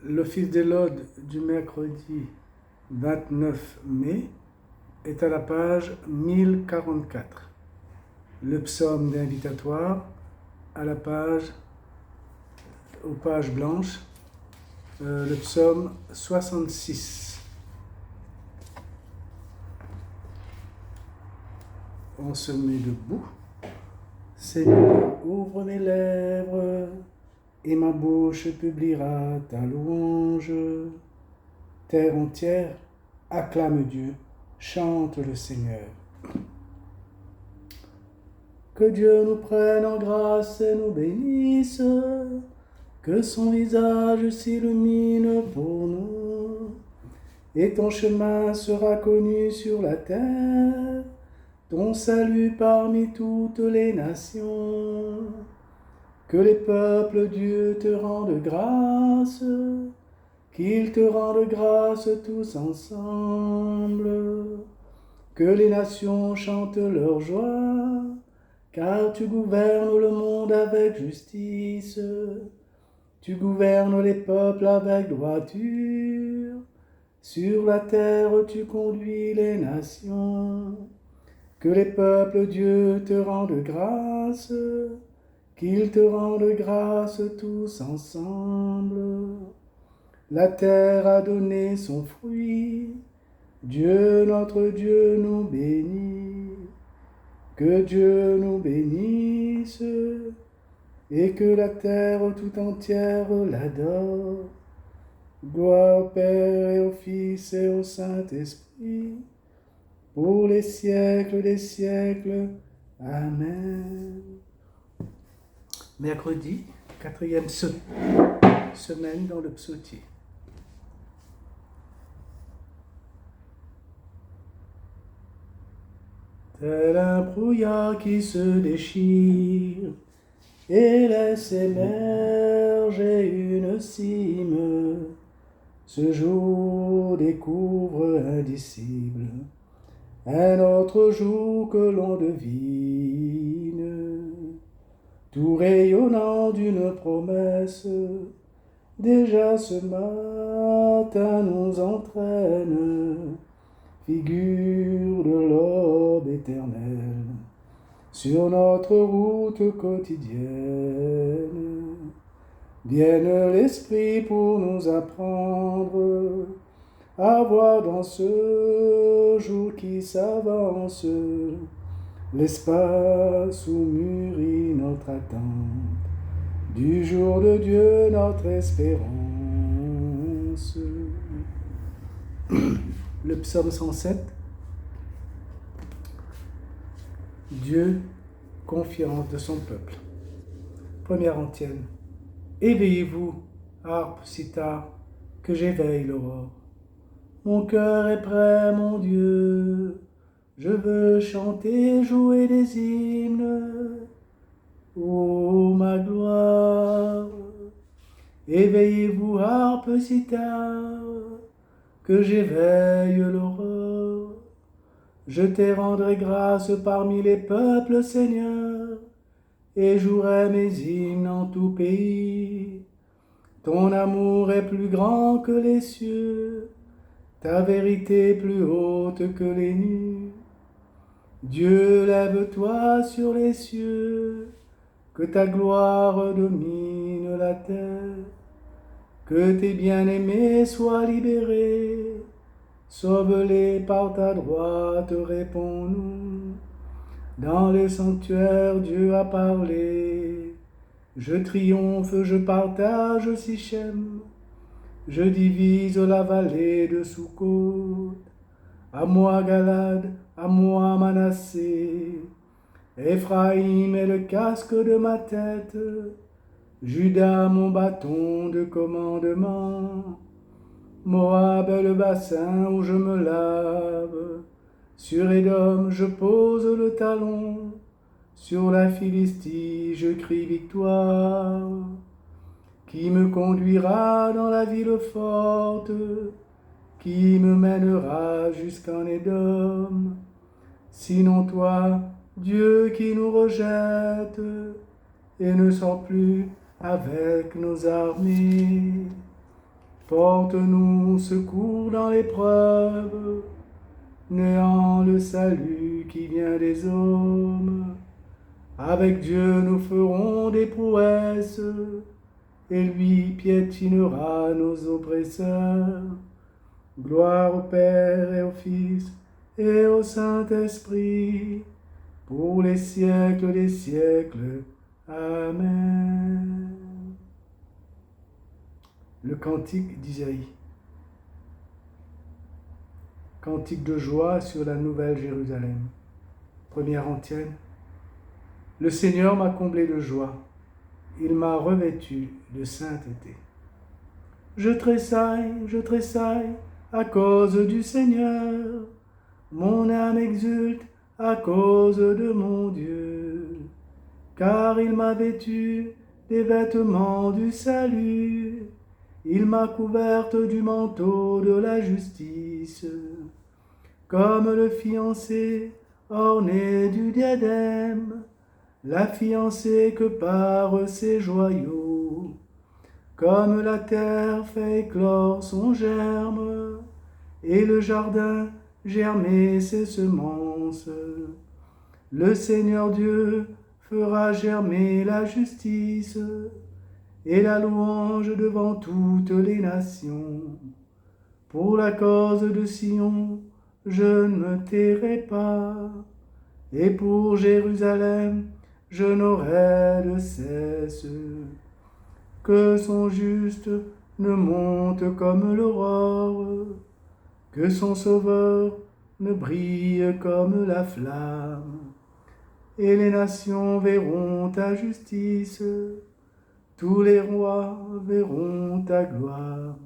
L'office de l'Aude du mercredi 29 mai est à la page 1044. Le psaume d'invitatoire aux pages blanches, le psaume 66. On se met debout. Seigneur, ouvre mes lèvres, et ma bouche publiera ta louange. Terre entière, acclame Dieu, chante le Seigneur. Que Dieu nous prenne en grâce et nous bénisse, que son visage s'illumine pour nous, et ton chemin sera connu sur la terre, ton salut parmi toutes les nations. Que les peuples, Dieu, te rendent grâce, qu'ils te rendent grâce tous ensemble. Que les nations chantent leur joie, car tu gouvernes le monde avec justice. Tu gouvernes les peuples avec droiture. Sur la terre, tu conduis les nations. Que les peuples, Dieu, te rendent grâce, qu'ils te rendent grâce tous ensemble. La terre a donné son fruit, Dieu notre Dieu nous bénit. Que Dieu nous bénisse, et que la terre tout entière l'adore. Gloire au Père et au Fils et au Saint-Esprit, pour les siècles des siècles. Amen. Mercredi, 4e semaine dans le psautier. Tel un brouillard qui se déchire et laisse émerger une cime, ce jour découvre indicible un autre jour que l'on devine, tout rayonnant d'une promesse, déjà ce matin nous entraîne, figure de l'aube éternelle, sur notre route quotidienne. Vienne l'Esprit pour nous apprendre à voir dans ce jour qui s'avance l'espace où mûrit notre attente, du jour de Dieu notre espérance. Le psaume 107. Dieu, confiance de son peuple. Première antienne. Éveillez-vous, harpe si tard, que j'éveille l'aurore. Mon cœur est prêt, mon Dieu, je veux chanter, jouer des hymnes. Ô ma gloire, éveillez-vous, harpe si tard, que j'éveille l'aurore. Je te rendrai grâce parmi les peuples, Seigneur, et jouerai mes hymnes en tout pays. Ton amour est plus grand que les cieux, ta vérité plus haute que les nues. Dieu, lève-toi sur les cieux, que ta gloire domine la terre. Que tes bien-aimés soient libérés, sauve-les par ta droite, réponds-nous. Dans le sanctuaire, Dieu a parlé. Je triomphe, je partage Sichem. Je divise la vallée de Sukkot. À moi Galad, à moi Manassé. Éphraïm est le casque de ma tête. Juda mon bâton de commandement. Moab est le bassin où je me lave. Sur Édom je pose le talon. Sur la Philistie je crie victoire. Qui me conduira dans la ville forte? Qui me mènera jusqu'en Édom? Sinon toi, Dieu qui nous rejette et ne sort plus avec nos armées. Porte-nous secours dans l'épreuve, néant le salut qui vient des hommes. Avec Dieu nous ferons des prouesses, et lui piétinera nos oppresseurs. Gloire au Père et au Fils et au Saint-Esprit, pour les siècles des siècles. Amen. Le cantique d'Isaïe. Cantique de joie sur la nouvelle Jérusalem. Première antienne. Le Seigneur m'a comblé de joie, il m'a revêtu de sainteté. Je tressaille à cause du Seigneur, mon âme exulte à cause de mon Dieu, car il m'a vêtu des vêtements du salut, il m'a couverte du manteau de la justice, comme le fiancé orné du diadème, la fiancée que par ses joyaux, comme la terre fait éclore son germe, et le jardin germer ses semences. Le Seigneur Dieu fera germer la justice et la louange devant toutes les nations. Pour la cause de Sion, je ne me tairai pas, et pour Jérusalem, je n'aurai de cesse. Que son juste ne monte comme l'aurore, que son sauveur ne brille comme la flamme. Et les nations verront ta justice, tous les rois verront ta gloire.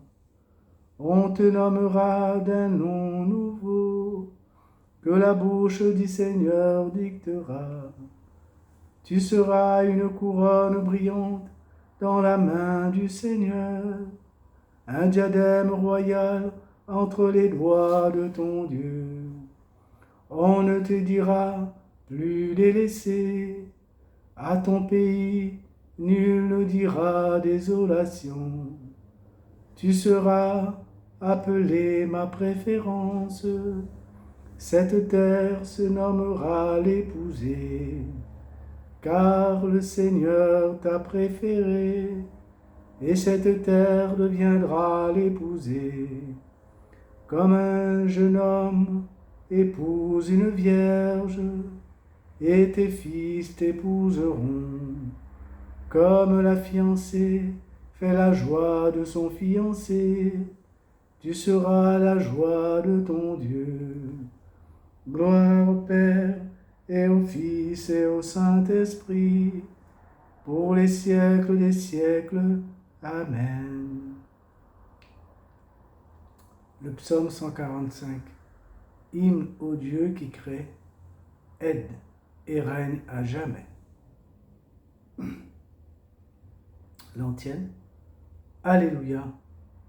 On te nommera d'un nom nouveau, que la bouche du Seigneur dictera. Tu seras une couronne brillante dans la main du Seigneur, un diadème royal entre les doigts de ton Dieu. On ne te dira plus délaissé, à ton pays nul ne dira désolation. Tu seras appelé ma préférence, cette terre se nommera l'épousée, car le Seigneur t'a préféré, et cette terre deviendra l'épousée. Comme un jeune homme épouse une vierge, et tes fils t'épouseront. Comme la fiancée fait la joie de son fiancé, tu seras la joie de ton Dieu. Gloire au Père et au Fils et au Saint-Esprit, pour les siècles des siècles. Amen. Le psaume 145. Hymne au Dieu qui crée, aide et règne à jamais. L'antienne. Alléluia,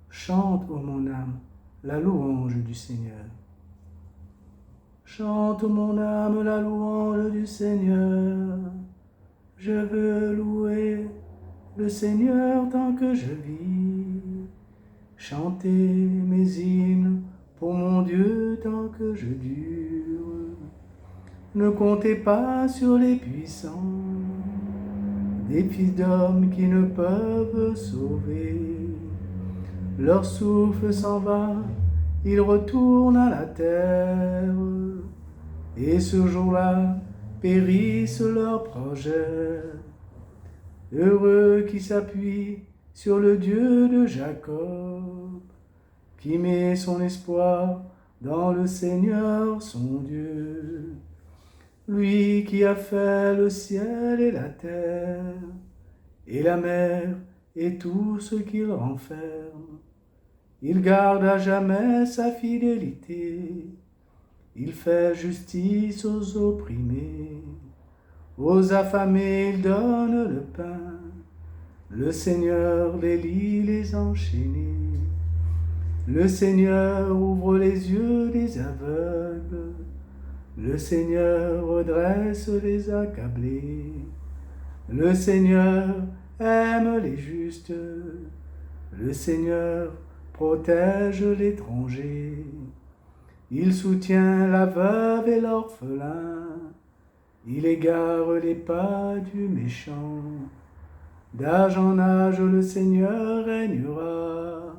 chante, ô mon âme, la louange du Seigneur. Chante, ô mon âme, la louange du Seigneur. Je veux louer le Seigneur tant que je vis. Chanter mes hymnes pour mon Dieu tant que je dure. Ne comptez pas sur les puissants, des fils d'hommes qui ne peuvent sauver. Leur souffle s'en va, ils retournent à la terre, et ce jour-là périssent leurs projets. Heureux qui s'appuie sur le Dieu de Jacob, qui met son espoir dans le Seigneur son Dieu. Lui qui a fait le ciel et la terre, et la mer et tout ce qu'il renferme. Il garde à jamais sa fidélité, il fait justice aux opprimés. Aux affamés il donne le pain, le Seigneur les lie les enchaînés. Le Seigneur ouvre les yeux des aveugles, le Seigneur redresse les accablés. Le Seigneur aime les justes, le Seigneur protège l'étranger. Il soutient la veuve et l'orphelin. Il égare les pas du méchant. D'âge en âge, le Seigneur régnera.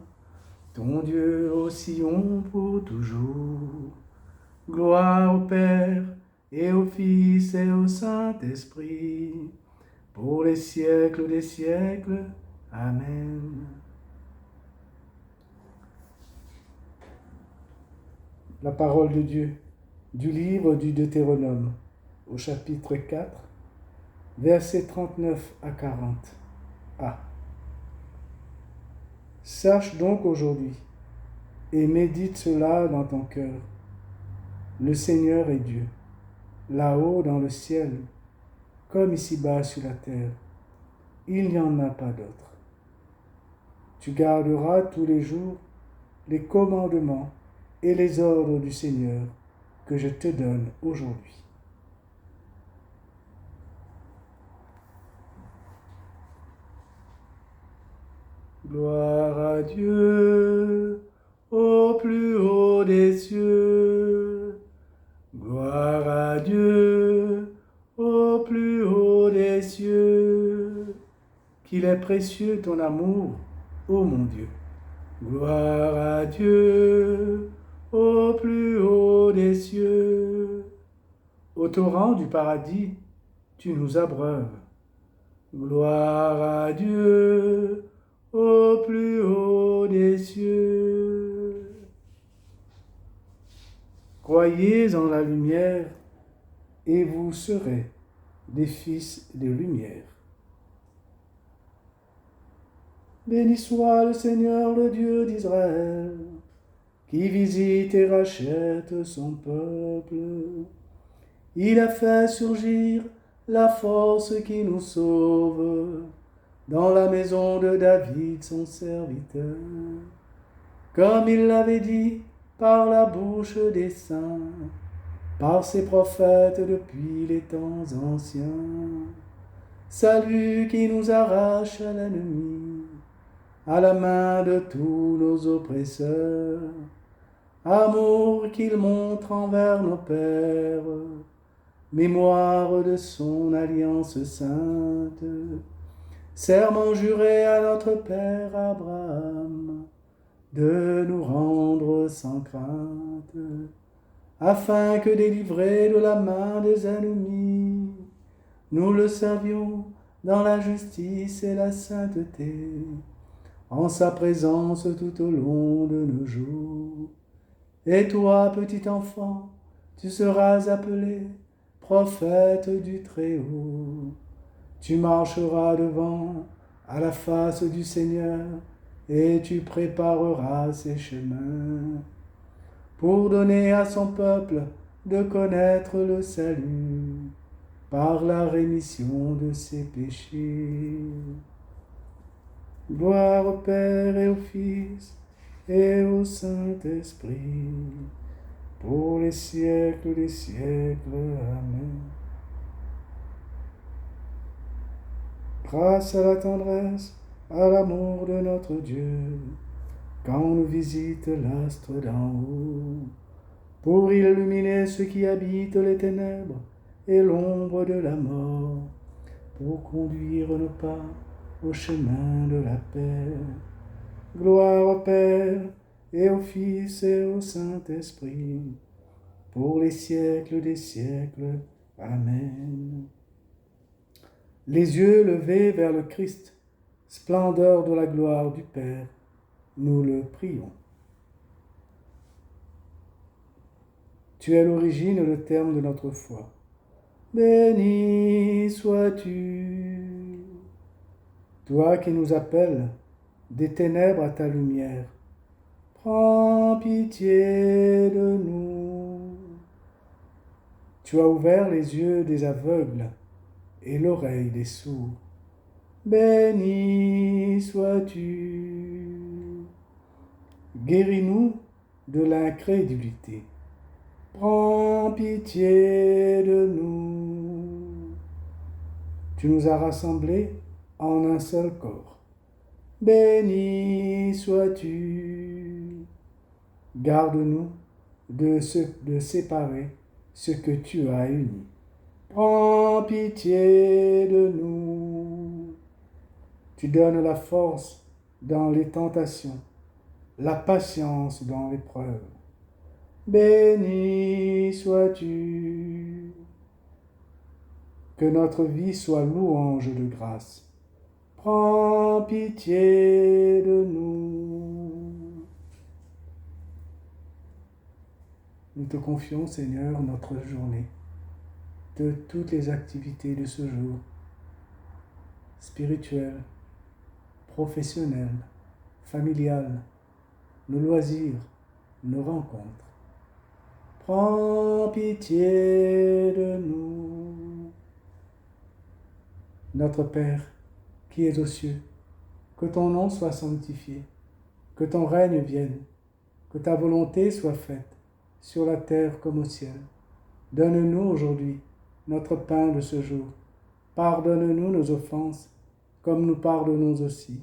Ton Dieu au Sion pour toujours. Gloire au Père et au Fils et au Saint-Esprit, pour les siècles des siècles. Amen. La parole de Dieu du livre du Deutéronome, au chapitre 4, versets 39 à 40. A. Sache donc aujourd'hui, et médite cela dans ton cœur. Le Seigneur est Dieu, là-haut dans le ciel, comme ici-bas sur la terre. Il n'y en a pas d'autre. Tu garderas tous les jours les commandements et les ordres du Seigneur que je te donne aujourd'hui. Gloire à Dieu au plus haut des cieux. Gloire à Dieu au plus haut des cieux. Qu'il est précieux ton amour, ô mon Dieu. Gloire à Dieu au plus haut des cieux. Au torrent du paradis, tu nous abreuves. Gloire à Dieu au plus haut des cieux. Croyez en la lumière, et vous serez des fils de lumière. Béni soit le Seigneur, le Dieu d'Israël, qui visite et rachète son peuple. Il a fait surgir la force qui nous sauve dans la maison de David, son serviteur, comme il l'avait dit par la bouche des saints, par ses prophètes depuis les temps anciens. Salut qui nous arrache à l'ennemi, à la main de tous nos oppresseurs. Amour qu'il montre envers nos pères, mémoire de son alliance sainte. Serment juré à notre Père Abraham, de nous rendre sans crainte, afin que délivrés de la main des ennemis, nous le servions dans la justice et la sainteté, en sa présence tout au long de nos jours. Et toi, petit enfant, tu seras appelé prophète du Très-Haut. Tu marcheras devant à la face du Seigneur, et tu prépareras ses chemins, pour donner à son peuple de connaître le salut par la rémission de ses péchés. Gloire au Père et au Fils et au Saint-Esprit, pour les siècles des siècles. Amen. Grâce à la tendresse, à l'amour de notre Dieu, quand on nous visite l'astre d'en haut, pour illuminer ceux qui habitent les ténèbres et l'ombre de la mort, pour conduire nos pas au chemin de la paix. Gloire au Père et au Fils et au Saint-Esprit, pour les siècles des siècles. Amen. Les yeux levés vers le Christ, splendeur de la gloire du Père, nous le prions. Tu es l'origine, le terme de notre foi. Béni sois-tu, toi qui nous appelles des ténèbres à ta lumière. Prends pitié de nous. Tu as ouvert les yeux des aveugles et l'oreille des sourds. Béni sois-tu. Guéris-nous de l'incrédulité. Prends pitié de nous. Tu nous as rassemblés en un seul corps. Béni sois-tu. Garde-nous de séparer ce que tu as uni. Prends pitié de nous. Tu donnes la force dans les tentations, la patience dans l'épreuve. Béni sois-tu. Que notre vie soit louange de grâce. Prends pitié de nous. Nous te confions, Seigneur, notre journée, de toutes les activités de ce jour, spirituelles, professionnelles, familiales, nos loisirs, nos rencontres. Prends pitié de nous. Notre Père, qui es aux cieux, que ton nom soit sanctifié, que ton règne vienne, que ta volonté soit faite, sur la terre comme au ciel. Donne-nous aujourd'hui notre pain de ce jour. Pardonne-nous nos offenses, comme nous pardonnons aussi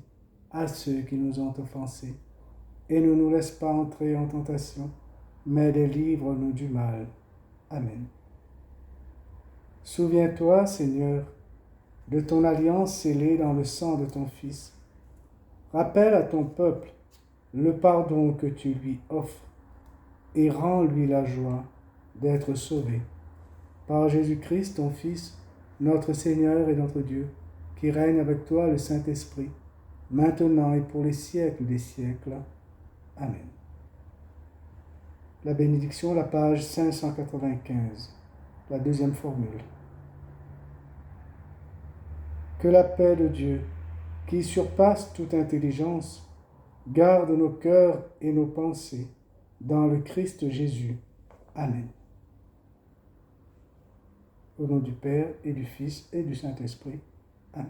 à ceux qui nous ont offensés. Et ne nous laisse pas entrer en tentation, mais délivre-nous du mal. Amen. Souviens-toi, Seigneur, de ton alliance scellée dans le sang de ton Fils. Rappelle à ton peuple le pardon que tu lui offres et rends-lui la joie d'être sauvé. Par Jésus-Christ, ton Fils, notre Seigneur et notre Dieu, qui règne avec toi le Saint-Esprit, maintenant et pour les siècles des siècles. Amen. La bénédiction, la page 595, la deuxième formule. Que la paix de Dieu, qui surpasse toute intelligence, garde nos cœurs et nos pensées dans le Christ Jésus. Amen. Au nom du Père et du Fils et du Saint-Esprit. Amen.